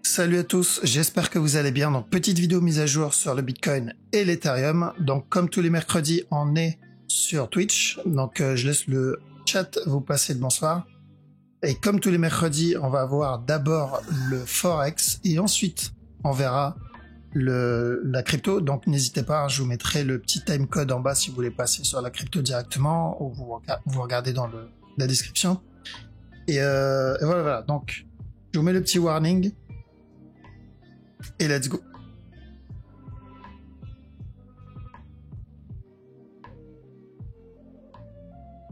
Salut à tous, j'espère que vous allez bien. Donc petite vidéo mise à jour sur le Bitcoin et l'Ethereum. Donc comme tous les mercredis, on est sur Twitch. Donc je laisse le chat vous passer le bonsoir. Et comme tous les mercredis, on va voir d'abord le Forex et ensuite on verra la crypto. Donc n'hésitez pas, je vous mettrai le petit timecode en bas si vous voulez passer sur la crypto directement ou vous regardez dans la description. Et voilà. Donc je vous mets le petit warning. Et let's go.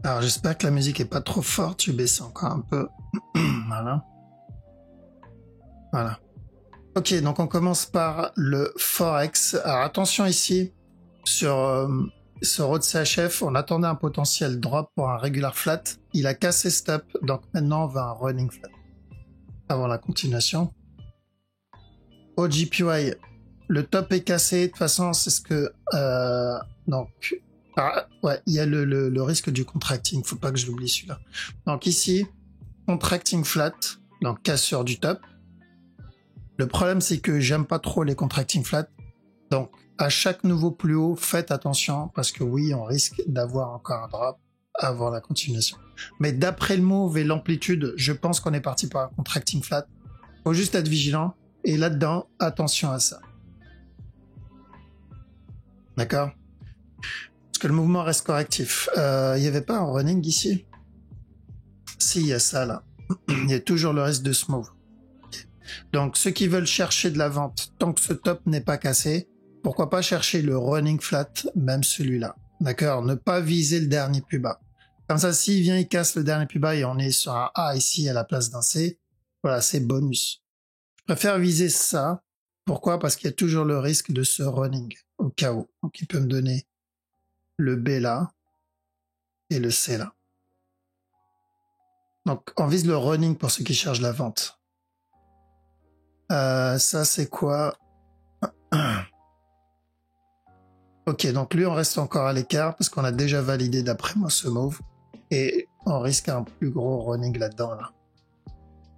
Alors j'espère que la musique est pas trop forte, je vais baisser encore un peu. Voilà. Ok, donc on commence par le Forex. Alors attention ici, sur Rode CHF, on attendait un potentiel drop pour un regular flat. Il a cassé stop, donc maintenant on va un running flat. Avant la continuation. Au JPY, le top est cassé. De toute façon, c'est ce que... donc, ouais, il y a le risque du contracting. Faut pas que je l'oublie celui-là. Donc ici, contracting flat, donc cassure du top. Le problème, c'est que j'aime pas trop les contracting flat. Donc, à chaque nouveau plus haut, faites attention parce que oui, on risque d'avoir encore un drop avant la continuation. Mais d'après le move et l'amplitude, je pense qu'on est parti par un contracting flat. Faut juste être vigilant. Et là-dedans, attention à ça. D'accord? Parce que le mouvement reste correctif. Il n'y avait pas un running ici? Si, il y a ça là. Il y a toujours le reste de ce move. Donc, ceux qui veulent chercher de la vente, tant que ce top n'est pas cassé, pourquoi pas chercher le running flat, même celui-là. D'accord? Ne pas viser le dernier plus bas. Comme ça, s'il vient, il casse le dernier plus bas et on est sur un A ici à la place d'un C, voilà, c'est bonus. Je préfère viser ça. Pourquoi? Parce qu'il y a toujours le risque de ce running au cas où. Donc il peut me donner le B là et le C là. Donc on vise le running pour ceux qui cherchent la vente. Ça c'est quoi? Ok, donc lui on reste encore à l'écart parce qu'on a déjà validé d'après moi ce move. Et on risque un plus gros running là-dedans là.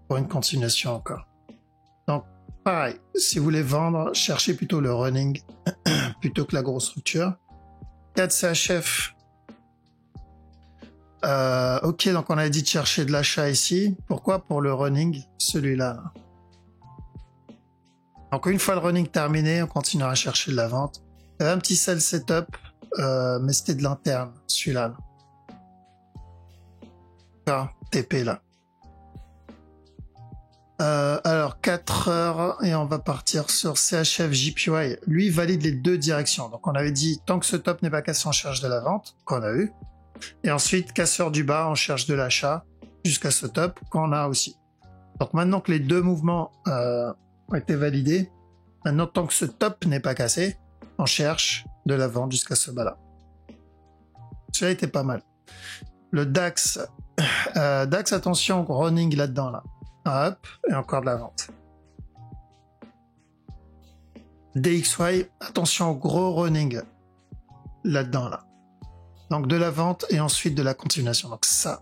Pour une continuation encore. Donc pareil, si vous voulez vendre, cherchez plutôt le running plutôt que la grosse structure. 4 CHF. Ok, donc on a dit de chercher de l'achat ici. Pourquoi? Pour le running, celui-là. Là. Donc une fois le running terminé, on continuera à chercher de la vente. Il y avait un petit sell setup, mais c'était de l'interne, celui-là. Là. TP là. Alors 4 heures et on va partir sur CHF JPY. Lui valide les deux directions. Donc on avait dit tant que ce top n'est pas cassé, on cherche de la vente qu'on a eu. Et ensuite casseur du bas, on cherche de l'achat jusqu'à ce top qu'on a aussi. Donc maintenant que les deux mouvements ont été validés, maintenant tant que ce top n'est pas cassé, on cherche de la vente jusqu'à ce bas là. Celui-là était pas mal. Le DAX, DAX attention running là-dedans là. Hop, et encore de la vente. DXY, attention au gros running là-dedans là. Donc de la vente et ensuite de la continuation. Donc ça,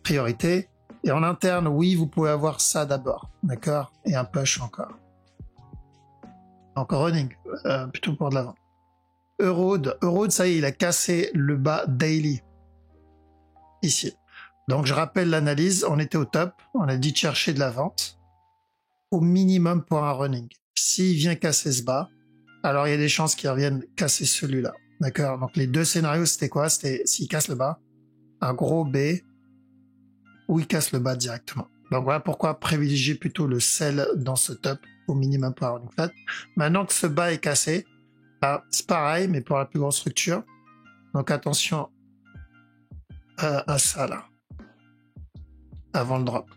priorité. Et en interne, oui, vous pouvez avoir ça d'abord, d'accord? Et un push encore. Encore running, plutôt pour de la vente. Eurode, ça y est, il a cassé le bas daily. Ici. Donc je rappelle l'analyse, on était au top, on a dit de chercher de la vente, au minimum pour un running. S'il vient casser ce bas, alors il y a des chances qu'il revienne casser celui-là. D'accord? Donc les deux scénarios, c'était quoi? C'était s'il casse le bas, un gros B, ou il casse le bas directement. Donc voilà pourquoi privilégier plutôt le sell dans ce top, au minimum pour un running flat. Maintenant que ce bas est cassé, bah, c'est pareil, mais pour la plus grosse structure. Donc attention à ça là. Avant le drop.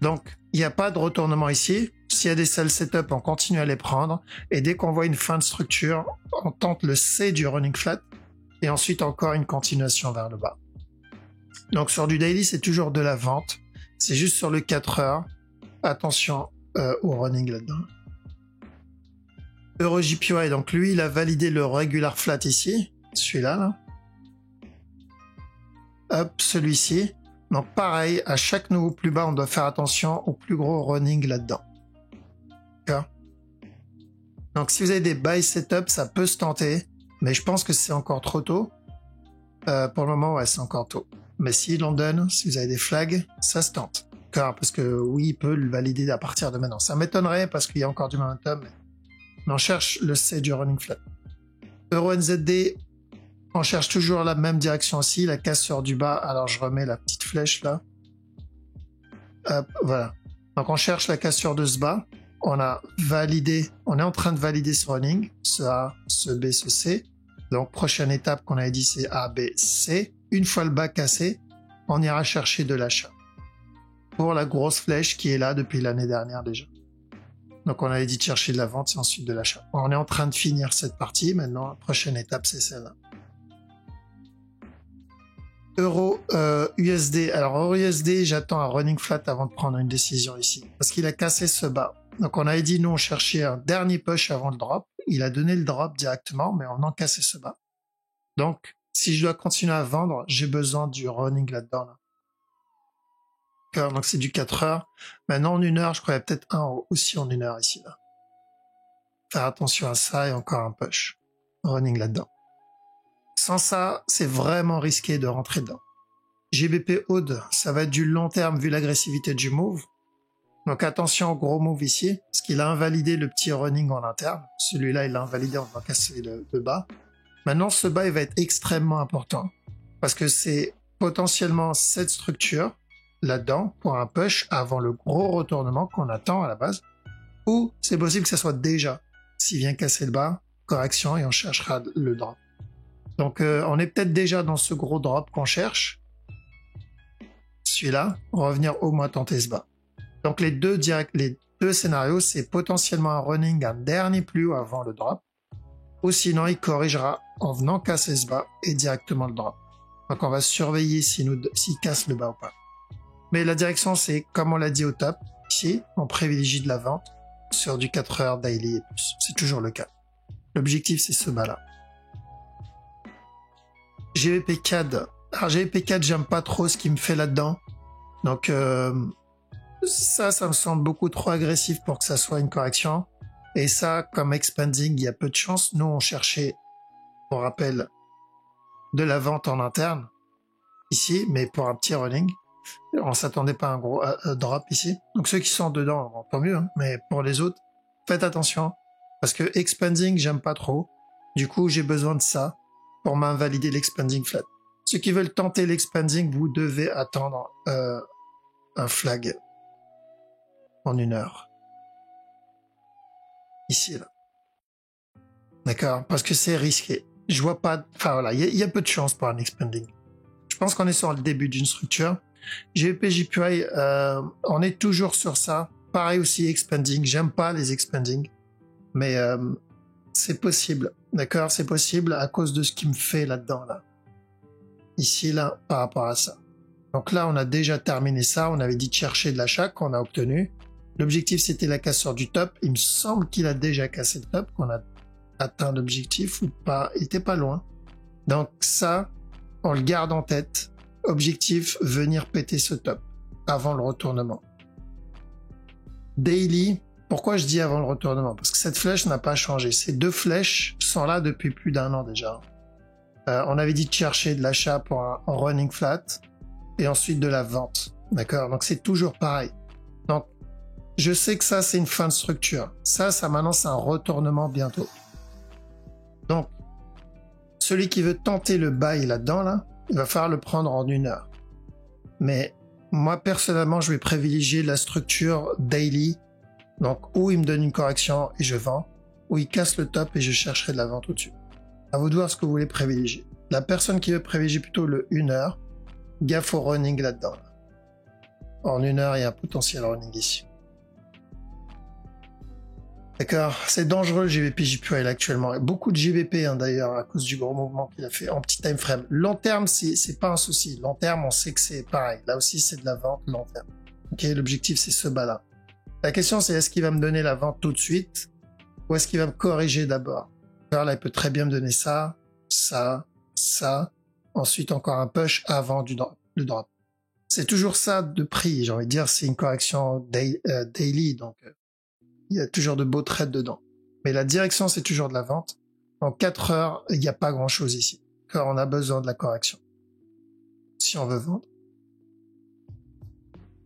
Donc, il n'y a pas de retournement ici. S'il y a des sell setup, on continue à les prendre. Et dès qu'on voit une fin de structure, on tente le C du running flat. Et ensuite, encore une continuation vers le bas. Donc, sur du daily, c'est toujours de la vente. C'est juste sur le 4 heures. Attention au running là-dedans. EuroJPY, donc lui, il a validé le regular flat ici. Celui-là, là. Hop, celui-ci. Donc pareil, à chaque nouveau plus bas, on doit faire attention au plus gros running là-dedans. D'accord? Donc si vous avez des buy setup, ça peut se tenter, mais je pense que c'est encore trop tôt. Pour le moment, ouais, c'est encore tôt. Mais si London, si vous avez des flags, ça se tente. D'accord? Parce que oui, il peut le valider à partir de maintenant. Ça m'étonnerait parce qu'il y a encore du momentum, mais on cherche le C du running flat. Euro NZD, on cherche toujours la même direction aussi, la cassure du bas. Alors je remets la petite flèche là. Hop, voilà. Donc on cherche la cassure de ce bas. On a validé, on est en train de valider ce running, ce A, ce B, ce C. Donc prochaine étape qu'on avait dit c'est A, B, C. Une fois le bas cassé, on ira chercher de l'achat. Pour la grosse flèche qui est là depuis l'année dernière déjà. Donc on avait dit de chercher de la vente et ensuite de l'achat. On est en train de finir cette partie, maintenant la prochaine étape c'est celle-là. Euro USD. Alors Euro USD, j'attends un running flat avant de prendre une décision ici. Parce qu'il a cassé ce bas. Donc on avait dit nous on cherchait un dernier push avant le drop. Il a donné le drop directement, mais on a cassé ce bas. Donc si je dois continuer à vendre, j'ai besoin du running là-dedans. Là. Donc c'est du 4 heures. Maintenant en 1 heure, je crois qu'il y a peut-être un aussi en 1 heure ici. Là. Faire attention à ça et encore un push. Running là-dedans. Sans ça, c'est vraiment risqué de rentrer dedans. GBP Aude, ça va être du long terme vu l'agressivité du move. Donc attention au gros move ici, parce qu'il a invalidé le petit running en interne. Celui-là, il l'a invalidé en va casser le bas. Maintenant, ce bas, il va être extrêmement important, parce que c'est potentiellement cette structure là-dedans pour un push avant le gros retournement qu'on attend à la base, ou c'est possible que ça soit déjà, s'il vient casser le bas, correction et on cherchera le drop. Donc on est peut-être déjà dans ce gros drop qu'on cherche. Celui-là, on va venir au moins tenter ce bas. Donc les deux scénarios, c'est potentiellement un running, un dernier plus haut avant le drop, ou sinon il corrigera en venant casser ce bas et directement le drop. Donc on va surveiller s'il casse le bas ou pas. Mais la direction, c'est comme on l'a dit au top, ici, on privilégie de la vente sur du 4 heures daily et plus. C'est toujours le cas. L'objectif, c'est ce bas-là. GBP CAD. Alors GBP CAD, j'aime pas trop ce qu'il me fait là-dedans. Donc ça me semble beaucoup trop agressif pour que ça soit une correction. Et ça, comme expanding, il y a peu de chance. Nous, on cherchait, on rappelle, de la vente en interne ici, mais pour un petit running. On s'attendait pas à un gros drop ici. Donc ceux qui sont dedans, bon, tant mieux. Hein. Mais pour les autres, faites attention. Parce que expanding, j'aime pas trop. Du coup, j'ai besoin de ça pour m'invalider l'expanding flat. Ceux qui veulent tenter l'expanding, vous devez attendre un flag en 1 heure. Ici, là. D'accord? Parce que c'est risqué. Je vois pas... Enfin voilà, il y a peu de chance pour un expanding. Je pense qu'on est sur le début d'une structure. GBP JPY, on est toujours sur ça. Pareil aussi, expanding. J'aime pas les expanding. Mais c'est possible. D'accord? C'est possible à cause de ce qu'il me fait là-dedans, là. Ici, là, par rapport à ça. Donc là, on a déjà terminé ça. On avait dit de chercher de l'achat qu'on a obtenu. L'objectif, c'était la cassure du top. Il me semble qu'il a déjà cassé le top, qu'on a atteint l'objectif ou pas. Il était pas loin. Donc ça, on le garde en tête. Objectif, venir péter ce top avant le retournement. Daily, pourquoi je dis avant le retournement? Parce que cette flèche n'a pas changé. Ces deux flèches sont là depuis plus d'1 an déjà. On avait dit de chercher de l'achat pour un running flat et ensuite de la vente. D'accord? Donc c'est toujours pareil. Donc je sais que ça c'est une fin de structure. Ça maintenant c'est un retournement bientôt. Donc celui qui veut tenter le buy là-dedans, là, il va falloir le prendre en 1 heure. Mais moi personnellement je vais privilégier la structure daily. Donc où il me donne une correction et je vends, ou il casse le top et je chercherai de la vente au-dessus. À vous de voir ce que vous voulez privilégier. La personne qui veut privilégier plutôt le 1 heure, gaffe au running là-dedans. En 1 heure, il y a un potentiel running ici. D'accord, c'est dangereux le GBP JPY actuellement. Beaucoup de GBP d'ailleurs à cause du gros mouvement qu'il a fait en petit time frame. Long terme, c'est pas un souci. Long terme, on sait que c'est pareil. Là aussi, c'est de la vente long terme. Ok, l'objectif c'est ce bas-là. La question c'est est-ce qu'il va me donner la vente tout de suite ou est-ce qu'il va me corriger d'abord? Alors là, il peut très bien me donner ça, ça, ça. Ensuite, encore un push avant le drop. C'est toujours ça de prix. J'ai envie de dire, c'est une correction daily. Donc, il y a toujours de beaux trades dedans. Mais la direction, c'est toujours de la vente. En 4 heures, il n'y a pas grand-chose ici, car on a besoin de la correction. Si on veut vendre.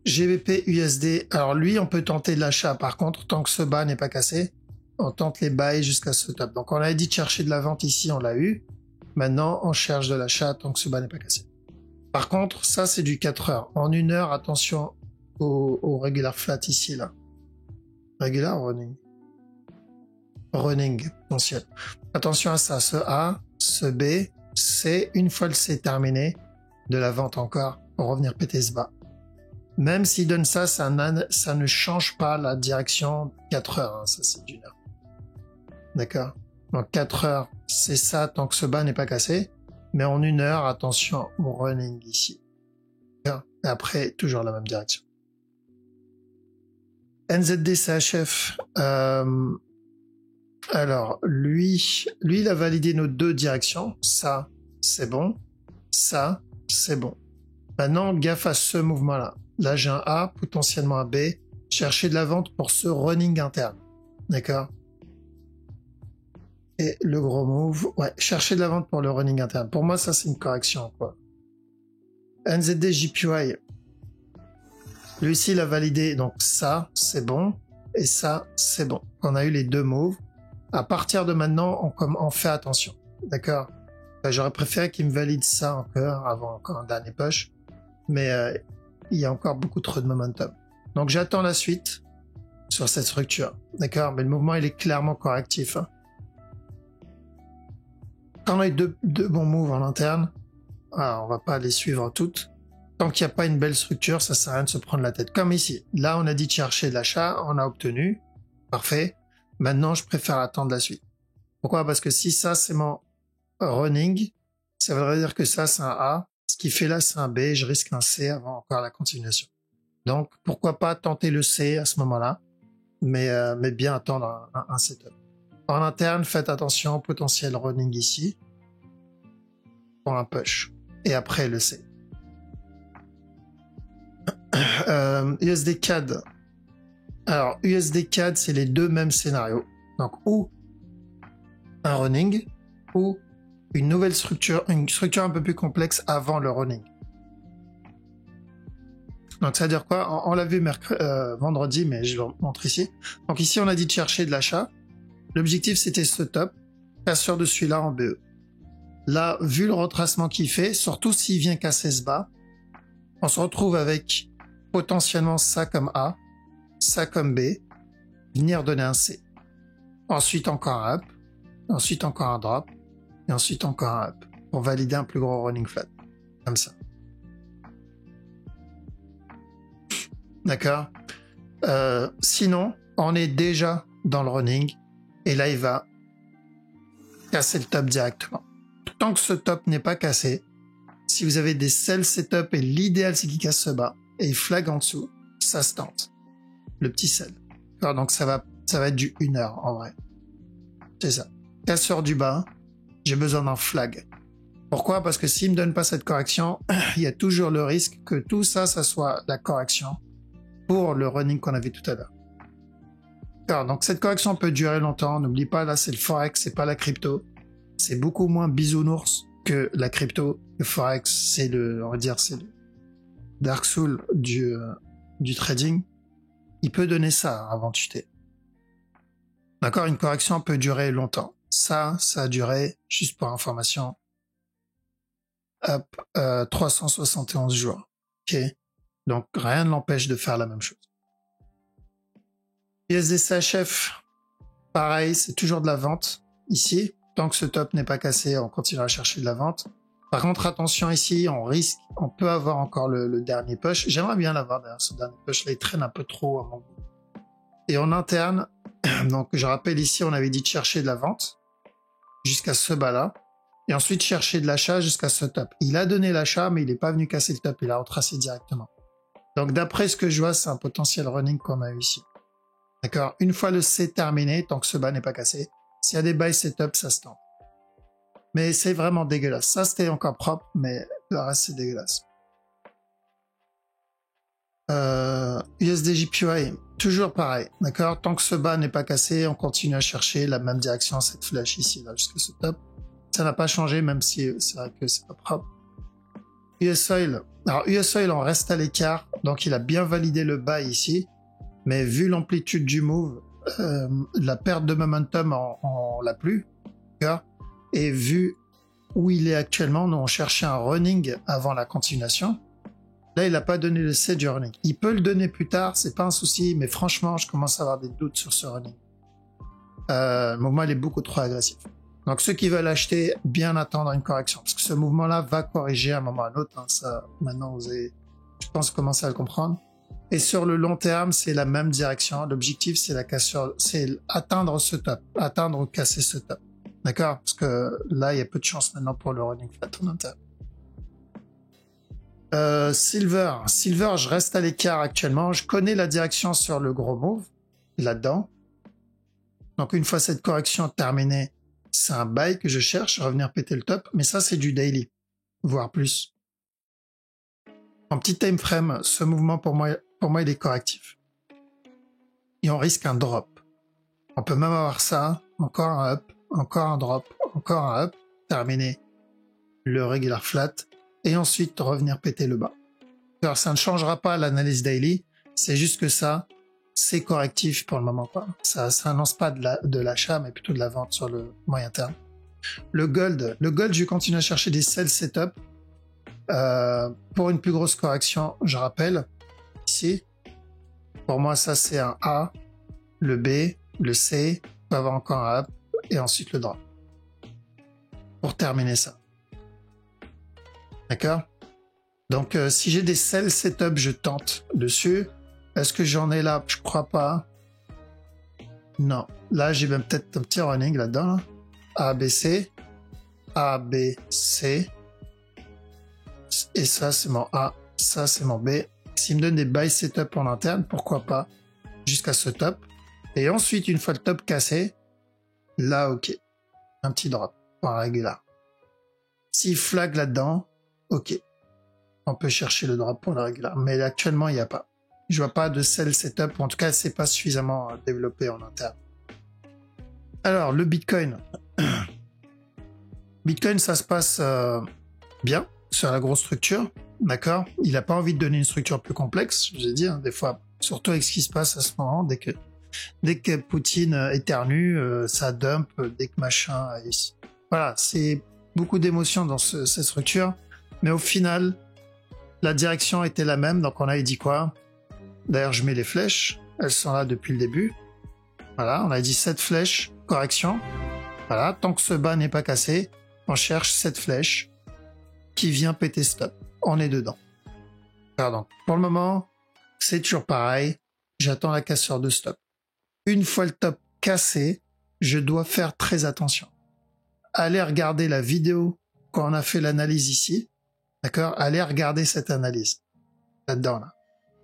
GBP USD, alors lui, on peut tenter de l'achat. Par contre, tant que ce bas n'est pas cassé, on tente les buys jusqu'à ce top. Donc on avait dit de chercher de la vente ici, on l'a eu. Maintenant, on cherche de l'achat tant que ce bas n'est pas cassé. Par contre, ça, c'est du 4 heures. En 1 heure, attention au regular flat ici, là. Regular running. Running, potentiel. Attention à ça, ce A, ce B, C, une fois le C terminé, de la vente encore, pour revenir péter ce bas. Même s'il donne ça, ça ne change pas la direction 4 heures, hein, ça c'est d'une heure. D'accord? Donc 4 heures, c'est ça tant que ce bas n'est pas cassé, mais en 1 heure, attention au running ici. Et après, toujours la même direction. NZD CHF, alors lui, il a validé nos 2 directions, ça c'est bon, ça c'est bon. Maintenant, gaffe à ce mouvement-là. Là, j'ai un A, potentiellement un B. Chercher de la vente pour ce running interne. D'accord? Et le gros move, ouais, chercher de la vente pour le running interne. Pour moi, ça, c'est une correction, quoi. NZD JPY. Lui ici, il a validé. Donc, ça, c'est bon. Et ça, c'est bon. On a eu les 2 moves. À partir de maintenant, on fait attention. D'accord? J'aurais préféré qu'il me valide ça encore, avant encore un dernier push. Mais il y a encore beaucoup trop de momentum. Donc j'attends la suite sur cette structure. D'accord? Mais le mouvement, il est clairement correctif. Hein. Quand on a eu deux bons moves en interne, on va pas les suivre toutes. Tant qu'il n'y a pas une belle structure, ça sert à rien de se prendre la tête. Comme ici. Là, on a dit de chercher de l'achat, on a obtenu. Parfait. Maintenant, je préfère attendre la suite. Pourquoi? Parce que si ça, c'est mon running, ça voudrait dire que ça, c'est un A. Ce qui fait là, c'est un B, je risque un C avant encore la continuation. Donc, pourquoi pas tenter le C à ce moment-là, mais bien attendre un setup. En interne, faites attention au potentiel running ici, pour un push, et après le C. USD CAD. Alors, USD CAD, c'est les 2 mêmes scénarios. Donc, ou un running, ou une nouvelle structure, une structure un peu plus complexe avant le running. Donc ça veut dire quoi? On l'a vu vendredi, mais je le montre ici. Donc ici, on a dit de chercher de l'achat. L'objectif, c'était ce top, cassure de celui-là en BE. Là, vu le retracement qu'il fait, surtout s'il vient casser ce bas, on se retrouve avec potentiellement ça comme A, ça comme B, venir donner un C. Ensuite, encore un up, ensuite encore un drop, et ensuite encore un up, pour valider un plus gros running flat, comme ça. D'accord? Sinon, on est déjà dans le running, et là, il va casser le top directement. Tant que ce top n'est pas cassé, si vous avez des sell setup, et l'idéal, c'est qu'il casse ce bas, et il flag en dessous, ça se tente. Le petit sell. Alors, donc, ça va être du 1 heure, en vrai. C'est ça. Casseur du bas, j'ai besoin d'un flag. Pourquoi? Parce que s'il me donne pas cette correction, il y a toujours le risque que tout ça, ça soit la correction pour le running qu'on a vu tout à l'heure. Alors, donc cette correction peut durer longtemps. N'oublie pas, là, c'est le Forex, c'est pas la crypto. C'est beaucoup moins bisounours que la crypto. Le Forex, c'est on va dire, c'est le Dark Soul du trading. Il peut donner ça avant de chuter. D'accord? Une correction peut durer longtemps. Ça a duré, juste pour information, 371 jours. Ok? Donc, rien ne l'empêche de faire la même chose. USD CHF, pareil, c'est toujours de la vente ici. Tant que ce top n'est pas cassé, on continuera à chercher de la vente. Par contre, attention ici, on peut avoir encore le dernier push. J'aimerais bien l'avoir d'ailleurs, ce dernier push là, il traîne un peu trop à mon goût. Et en interne, donc je rappelle ici, on avait dit de chercher de la vente jusqu'à ce bas-là. Et ensuite chercher de l'achat jusqu'à ce top. Il a donné l'achat, mais il n'est pas venu casser le top, il a retracé directement. Donc d'après ce que je vois, c'est un potentiel running qu'on a eu ici. D'accord? Une fois le C terminé, tant que ce bas n'est pas cassé, s'il y a des buy setup, ça se tente. Mais c'est vraiment dégueulasse. Ça, c'était encore propre, mais le reste, c'est dégueulasse. USDJPY, toujours pareil, d'accord? Tant que ce bas n'est pas cassé, on continue à chercher la même direction, cette flèche ici, là, jusqu'à ce top. Ça n'a pas changé, même si c'est vrai que c'est pas propre. US Oil, alors US Oil, on reste à l'écart, donc il a bien validé le bas ici, mais vu l'amplitude du move, la perte de momentum, on l'a plus, d'accord? Et vu où il est actuellement, nous on cherchait un running avant la continuation. Là, il n'a pas donné l'essai du running. Il peut le donner plus tard, c'est pas un souci, mais franchement, je commence à avoir des doutes sur ce running. Le mouvement, il est beaucoup trop agressif. Donc, ceux qui veulent acheter, bien attendre une correction, parce que ce mouvement-là va corriger à un moment ou à un autre. Hein, ça, maintenant, vous avez, je pense, commencé à le comprendre. Et sur le long terme, c'est la même direction. L'objectif, c'est la cassure, c'est atteindre ce top, atteindre ou casser ce top. D'accord? Parce que là, il y a peu de chance maintenant pour le running flat en interne. Silver, je reste à l'écart actuellement. Je connais la direction sur le gros move, là-dedans. Donc, une fois cette correction terminée, c'est un buy que je cherche, revenir péter le top. Mais ça, c'est du daily, voire plus. En petit time frame, ce mouvement, pour moi, il est correctif. Et on risque un drop. On peut même avoir ça, encore un up, encore un drop, encore un up, terminer le regular flat, et ensuite revenir péter le bas. Alors, ça ne changera pas l'analyse daily, c'est juste que ça, c'est correctif pour le moment, quoi. Ça annonce pas de l'achat, mais plutôt de la vente sur le moyen terme. Le gold, je continue à chercher des sell setup. Pour une plus grosse correction, je rappelle, ici, pour moi, ça c'est un A, le B, le C, on peut avoir encore un up, et ensuite le drop. Pour terminer ça. D'accord? Donc, si j'ai des sell setup, je tente dessus. Est-ce que j'en ai là? Je crois pas. Non. Là, j'ai même peut-être un petit running là-dedans. Là. A, B, C. A, B, C. Et ça, c'est mon A. Ça, c'est mon B. S'il me donne des buy setup en interne, pourquoi pas? Jusqu'à ce top. Et ensuite, une fois le top cassé, là, ok. Un petit drop. Point régulier. S'il flag là-dedans, ok. On peut chercher le drop pour la régulier. Mais actuellement, il n'y a pas. Je vois pas de sell setup, en tout cas, c'est pas suffisamment développé en interne. Alors, le Bitcoin. Bitcoin, ça se passe bien sur la grosse structure, d'accord? Il n'a pas envie de donner une structure plus complexe, je vous ai dit, hein, des fois, surtout avec ce qui se passe à ce moment, dès que Poutine éternue, ça dump, dès que machin... Voilà, c'est beaucoup d'émotions dans cette structure, mais au final, la direction était la même, donc on avait dit quoi? D'ailleurs, je mets les flèches. Elles sont là depuis le début. Voilà, on a dit 7 flèches, correction. Voilà, tant que ce bas n'est pas cassé, on cherche cette flèche qui vient péter stop. On est dedans. Pardon. Pour le moment, c'est toujours pareil. J'attends la cassure de stop. Une fois le top cassé, je dois faire très attention. Allez regarder la vidéo quand on a fait l'analyse ici. D'accord? Allez regarder cette analyse. Là-dedans, là.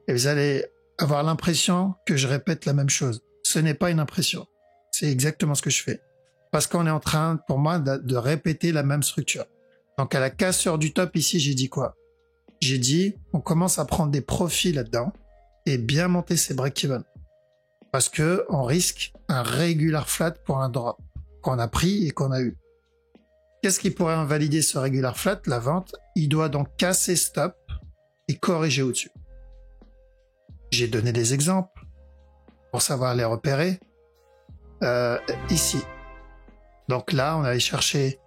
Et vous allez avoir l'impression que je répète la même chose. Ce n'est pas une impression. C'est exactement ce que je fais. Parce qu'on est en train, pour moi, de répéter la même structure. Donc, à la cassure du top, ici, j'ai dit quoi? J'ai dit, on commence à prendre des profits là-dedans et bien monter ses break-even. Parce que on risque un regular flat pour un drop qu'on a pris et qu'on a eu. Qu'est-ce qui pourrait invalider ce regular flat? La vente. Il doit donc casser stop et corriger au-dessus. J'ai donné des exemples pour savoir les repérer. Ici. Donc là, on allait chercher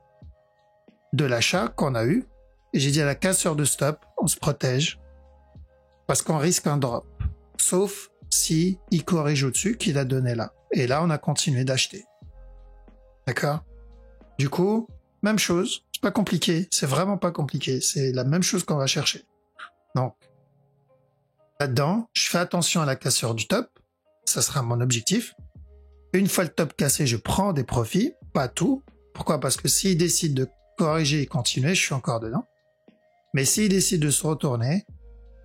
de l'achat qu'on a eu. Et j'ai dit à la cassure de stop, on se protège parce qu'on risque un drop. Sauf si il corrige au-dessus qu'il a donné là. Et là, on a continué d'acheter. D'accord? Du coup, même chose. C'est pas compliqué. C'est vraiment pas compliqué. C'est la même chose qu'on va chercher. Donc, là-dedans, je fais attention à la cassure du top. Ça sera mon objectif. Une fois le top cassé, je prends des profits. Pas tout. Pourquoi? Parce que s'il décide de corriger et continuer, je suis encore dedans. Mais s'il décide de se retourner,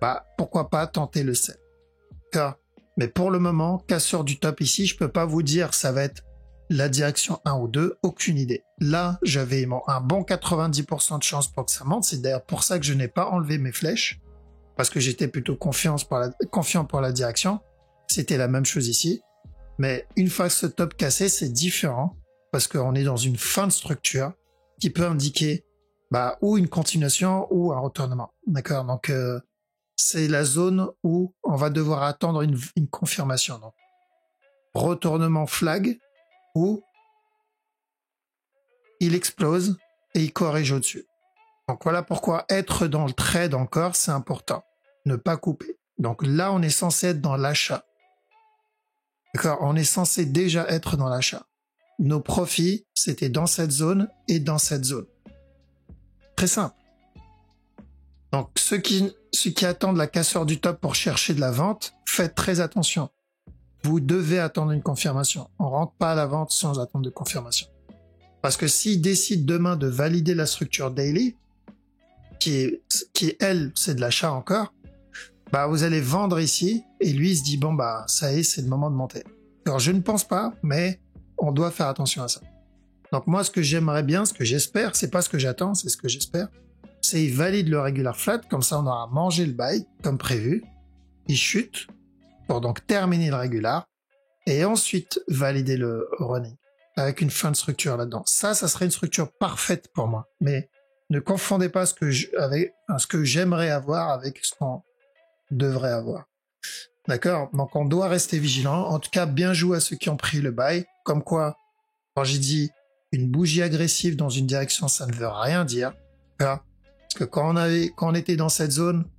bah, pourquoi pas tenter le sell. D'accord? Mais pour le moment, cassure du top ici, je peux pas vous dire ça va être la direction 1 ou 2, aucune idée. Là, j'avais un bon 90% de chance pour que ça monte. C'est d'ailleurs pour ça que je n'ai pas enlevé mes flèches. parce que j'étais plutôt confiant pour la direction. C'était la même chose ici. Mais une fois ce top cassé, c'est différent parce qu'on est dans une fin de structure qui peut indiquer ou une continuation ou un retournement. D'accord? Donc, c'est la zone où on va devoir attendre une confirmation. Donc, retournement flag où il explose et il corrige au-dessus. Donc, voilà pourquoi être dans le trade encore, c'est important. Ne pas couper. Donc là, on est censé être dans l'achat. D'accord? On est censé déjà être dans l'achat. Nos profits, c'était dans cette zone et dans cette zone. Très simple. Donc, ceux qui attendent la cassure du top pour chercher de la vente, faites très attention. Vous devez attendre une confirmation. On rentre pas à la vente sans attendre de confirmation. Parce que s'ils décident demain de valider la structure daily, qui elle, c'est de l'achat encore, vous allez vendre ici, et lui, il se dit, ça y est, c'est le moment de monter. Alors, je ne pense pas, mais on doit faire attention à ça. Donc, moi, ce que j'aimerais bien, ce que j'espère, c'est pas ce que j'attends, c'est ce que j'espère, c'est il valide le regular flat, comme ça, on aura mangé le buy, comme prévu. Il chute, pour donc terminer le regular, et ensuite valider le running, avec une fin de structure là-dedans. Ça serait une structure parfaite pour moi. Mais ne confondez pas ce que j'aimerais avoir avec ce qu'on devrait avoir. D'accord? Donc on doit rester vigilant. En tout cas, bien joué à ceux qui ont pris le buy. Comme quoi, quand j'ai dit une bougie agressive dans une direction, ça ne veut rien dire. Parce que quand on était dans cette zone,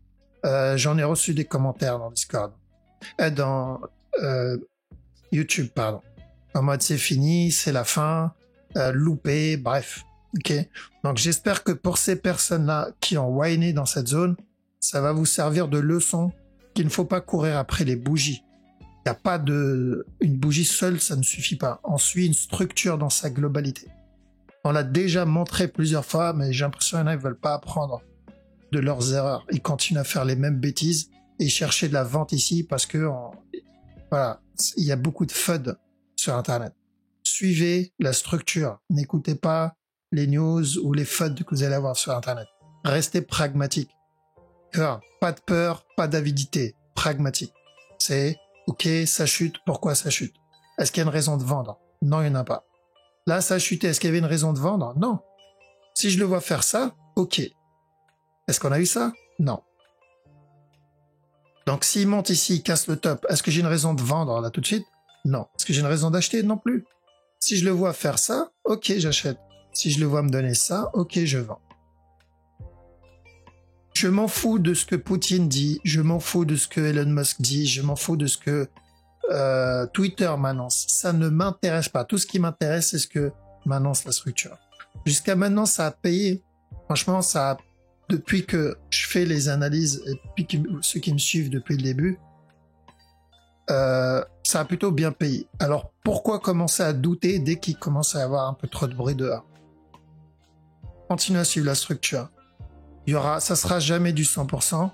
j'en ai reçu des commentaires dans Discord. Dans YouTube, pardon. En mode c'est fini, c'est la fin, loupé, bref. Ok. Donc j'espère que pour ces personnes-là qui ont whiné dans cette zone, ça va vous servir de leçon qu'il ne faut pas courir après les bougies. Il n'y a pas une bougie seule, ça ne suffit pas. On suit une structure dans sa globalité. On l'a déjà montré plusieurs fois, mais j'ai l'impression qu'il y en a qui ne veulent pas apprendre de leurs erreurs. Ils continuent à faire les mêmes bêtises et chercher de la vente ici parce que voilà, il y a beaucoup de FUD sur Internet. Suivez la structure. N'écoutez pas les news ou les FUD que vous allez avoir sur Internet. Restez pragmatique. Pas de peur, pas d'avidité. Pragmatique. C'est OK, ça chute. Pourquoi ça chute? Est-ce qu'il y a une raison de vendre? Non, il n'y en a pas. Là, ça a chuté. Est-ce qu'il y avait une raison de vendre? Non. Si je le vois faire ça, OK. Est-ce qu'on a eu ça? Non. Donc, s'il monte ici, il casse le top, est-ce que j'ai une raison de vendre là tout de suite? Non. Est-ce que j'ai une raison d'acheter? Non plus. Si je le vois faire ça, OK, j'achète. Si je le vois me donner ça, OK, je vends. Je m'en fous de ce que Poutine dit, je m'en fous de ce que Elon Musk dit, je m'en fous de ce que Twitter m'annonce. Ça ne m'intéresse pas. Tout ce qui m'intéresse, c'est ce que m'annonce la structure. Jusqu'à maintenant, ça a payé. Franchement, depuis que je fais les analyses et depuis ceux qui me suivent depuis le début, ça a plutôt bien payé. Alors, pourquoi commencer à douter dès qu'il commence à y avoir un peu trop de bruit dehors? Continuez à suivre la structure. Ça sera jamais du 100%,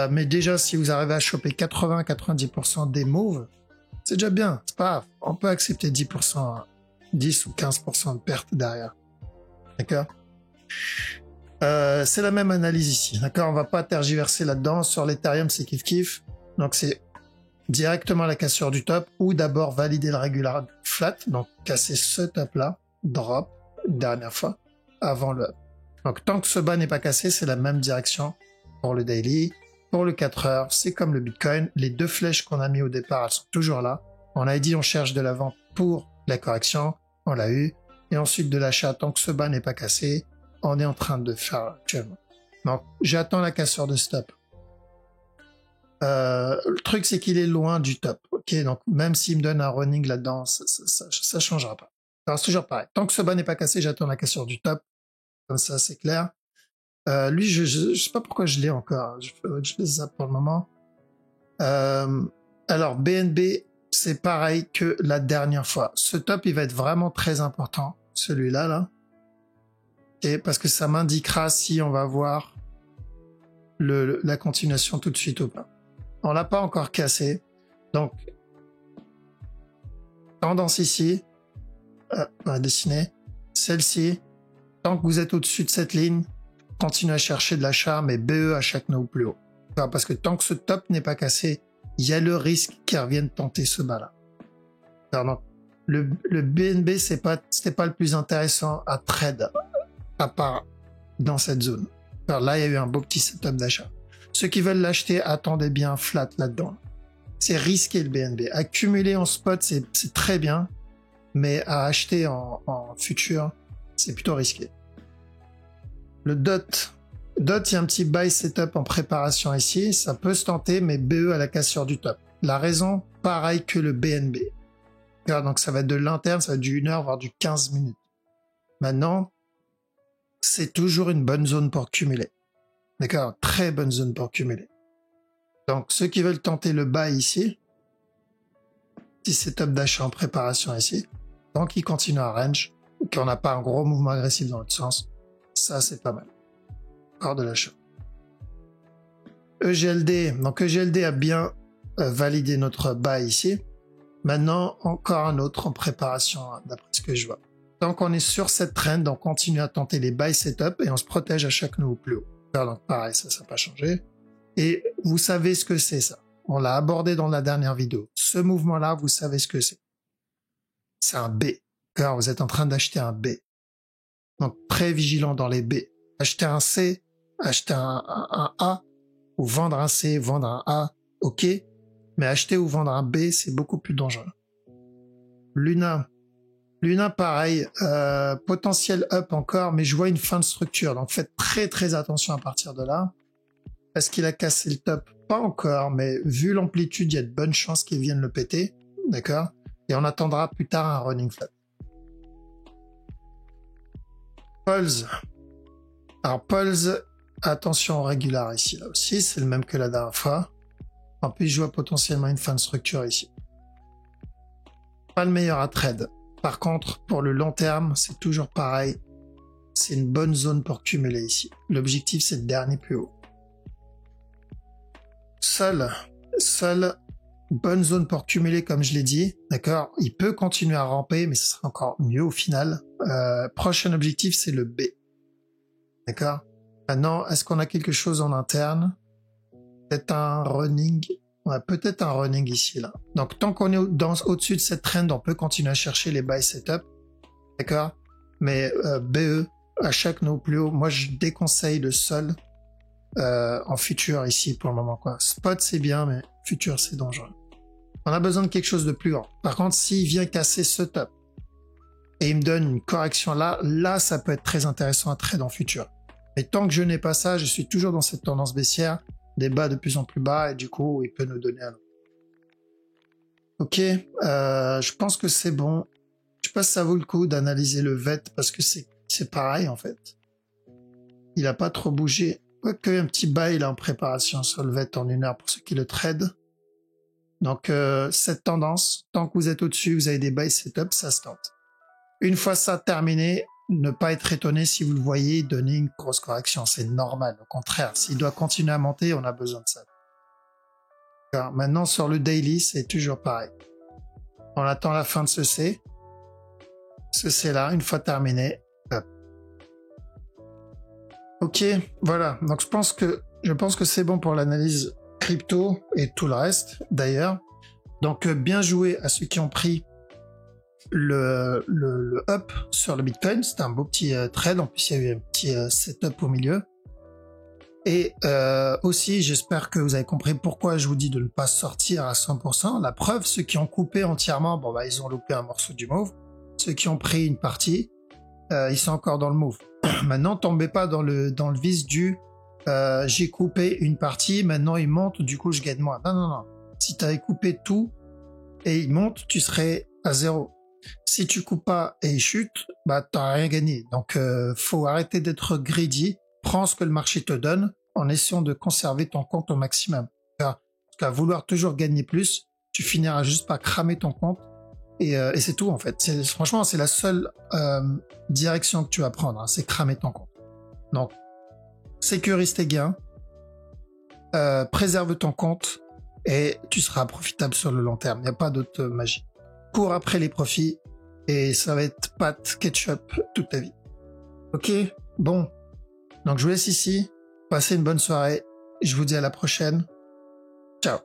mais déjà, si vous arrivez à choper 80-90% des moves, c'est déjà bien. C'est pas grave. On peut accepter 10%, 10 ou 15% de perte derrière. D'accord? C'est la même analyse ici. D'accord? On va pas tergiverser là-dedans. Sur l'Ethereum, c'est kiff-kiff. Donc, c'est directement la cassure du top ou d'abord valider le regular flat. Donc, casser ce top-là, drop, dernière fois, avant le up. Donc, tant que ce bas n'est pas cassé, c'est la même direction pour le daily. Pour le 4 heures, c'est comme le Bitcoin. Les deux flèches qu'on a mis au départ, elles sont toujours là. On a dit on cherche de la vente pour la correction. On l'a eu. Et ensuite de l'achat, tant que ce bas n'est pas cassé, on est en train de faire actuellement. Donc, j'attends la cassure de stop. Le truc, c'est qu'il est loin du top. Ok, donc même s'il me donne un running là-dedans, ça changera pas. Alors, c'est toujours pareil. Tant que ce bas n'est pas cassé, j'attends la cassure du top. Comme ça, c'est clair. Lui, je sais pas pourquoi je l'ai encore. Je le zappe pour le moment. Alors, BNB, c'est pareil que la dernière fois. Ce top, il va être vraiment très important. Celui-là, là. Et parce que ça m'indiquera si on va voir la continuation tout de suite ou pas. On l'a pas encore cassé. Donc, tendance ici. On va dessiner. Celle-ci. Tant que vous êtes au-dessus de cette ligne, continuez à chercher de l'achat, mais BE à chaque nœud ou plus haut. Alors, parce que tant que ce top n'est pas cassé, il y a le risque qu'ils reviennent tenter ce bas-là. Alors, le BNB, c'était pas le plus intéressant à trade, à part dans cette zone. Alors là, il y a eu un beau petit setup d'achat. Ceux qui veulent l'acheter, attendez bien flat là-dedans. C'est risqué le BNB. Accumuler en spot, c'est très bien, mais à acheter en futur, c'est plutôt risqué. Le DOT, il y a un petit buy setup en préparation ici. Ça peut se tenter, mais BE à la cassure du top. La raison, pareil que le BNB. Donc ça va être de l'interne, ça va être du 1 heure, voire du 15 minutes. Maintenant, c'est toujours une bonne zone pour cumuler. D'accord? Très bonne zone pour cumuler. Donc ceux qui veulent tenter le buy ici, petit setup d'achat en préparation ici, tant qu'il continue à range, et qu'on n'a pas un gros mouvement agressif dans l'autre sens, ça c'est pas mal. Encore de l'achat. EGLD, donc EGLD a bien validé notre buy ici. Maintenant, encore un autre en préparation, d'après ce que je vois. Tant qu'on est sur cette trend, on continue à tenter les buy setup et on se protège à chaque nouveau plus haut. Donc pareil, ça n'a pas changé. Et vous savez ce que c'est ça. On l'a abordé dans la dernière vidéo. Ce mouvement-là, vous savez ce que c'est. C'est un B. Alors, vous êtes en train d'acheter un B. Donc très vigilant dans les B. Acheter un C, acheter un A, ou vendre un C, vendre un A, ok. Mais acheter ou vendre un B, c'est beaucoup plus dangereux. Luna, pareil, potentiel up encore, mais je vois une fin de structure. Donc faites très très attention à partir de là. Est-ce qu'il a cassé le top? Pas encore, mais vu l'amplitude, il y a de bonnes chances qu'il vienne le péter. D'accord? Et on attendra plus tard un running flat. Pulse. Alors Pulse, attention au régular ici, là aussi, c'est le même que la dernière fois. En plus, je vois potentiellement une fin de structure ici. Pas le meilleur à trade. Par contre, pour le long terme, c'est toujours pareil. C'est une bonne zone pour cumuler ici. L'objectif, c'est le dernier plus haut. Sol, bonne zone pour cumuler, comme je l'ai dit. D'accord? Il peut continuer à ramper, mais ce sera encore mieux au final. Prochain objectif, c'est le B. D'accord? Maintenant, est-ce qu'on a quelque chose en interne? Peut-être un running. Ouais, peut-être un running ici, là. Donc, tant qu'on est au-dessus de cette trend, on peut continuer à chercher les buy setup. D'accord? Mais BE, à chaque no plus haut, moi, je déconseille le sol en futur ici pour le moment, quoi. Spot, c'est bien, mais futur, c'est dangereux. On a besoin de quelque chose de plus grand. Par contre, s'il vient casser ce top et il me donne une correction là, ça peut être très intéressant à trade en futur. Mais tant que je n'ai pas ça, je suis toujours dans cette tendance baissière, des bas de plus en plus bas, et du coup, il peut nous donner un autre. Ok, je pense que c'est bon. Je sais pas si ça vaut le coup d'analyser le VET, parce que c'est pareil, en fait. Il a pas trop bougé. Quoique un petit buy là en préparation sur le VET en 1 heure pour ceux qui le trade. Donc, cette tendance, tant que vous êtes au-dessus, vous avez des buy setup, ça se tente. Une fois ça terminé, ne pas être étonné si vous le voyez donner une grosse correction, c'est normal. Au contraire, s'il doit continuer à monter, on a besoin de ça. Alors, maintenant, sur le daily, c'est toujours pareil. On attend la fin de ce C. Ce C là, une fois terminé, hop. Ok, voilà. Donc je pense que c'est bon pour l'analyse crypto et tout le reste, d'ailleurs. Donc bien joué à ceux qui ont pris le up sur le Bitcoin. C'était un beau petit trade. En plus, il y a eu un petit setup au milieu. Et aussi, j'espère que vous avez compris pourquoi je vous dis de ne pas sortir à 100%. La preuve, ceux qui ont coupé entièrement, bon bah ils ont loupé un morceau du move. Ceux qui ont pris une partie, ils sont encore dans le move. Maintenant, tombez pas dans le vice du j'ai coupé une partie, maintenant il monte, du coup je gagne moins. Non. Si tu avais coupé tout et il monte, tu serais à 0. Si tu coupes pas et il chute, bah t'as rien gagné. Donc faut arrêter d'être greedy. Prends ce que le marché te donne en essayant de conserver ton compte au maximum. Parce qu'à vouloir toujours gagner plus, tu finiras juste par cramer ton compte et c'est tout en fait. Franchement, c'est la seule direction que tu vas prendre, hein, c'est cramer ton compte. Donc, sécurise tes gains, préserve ton compte et tu seras profitable sur le long terme. Il n'y a pas d'autre magie. Cours après les profits et ça va être pâte ketchup toute ta vie. Ok, bon. Donc je vous laisse ici. Passez une bonne soirée Je vous dis à la prochaine. Ciao.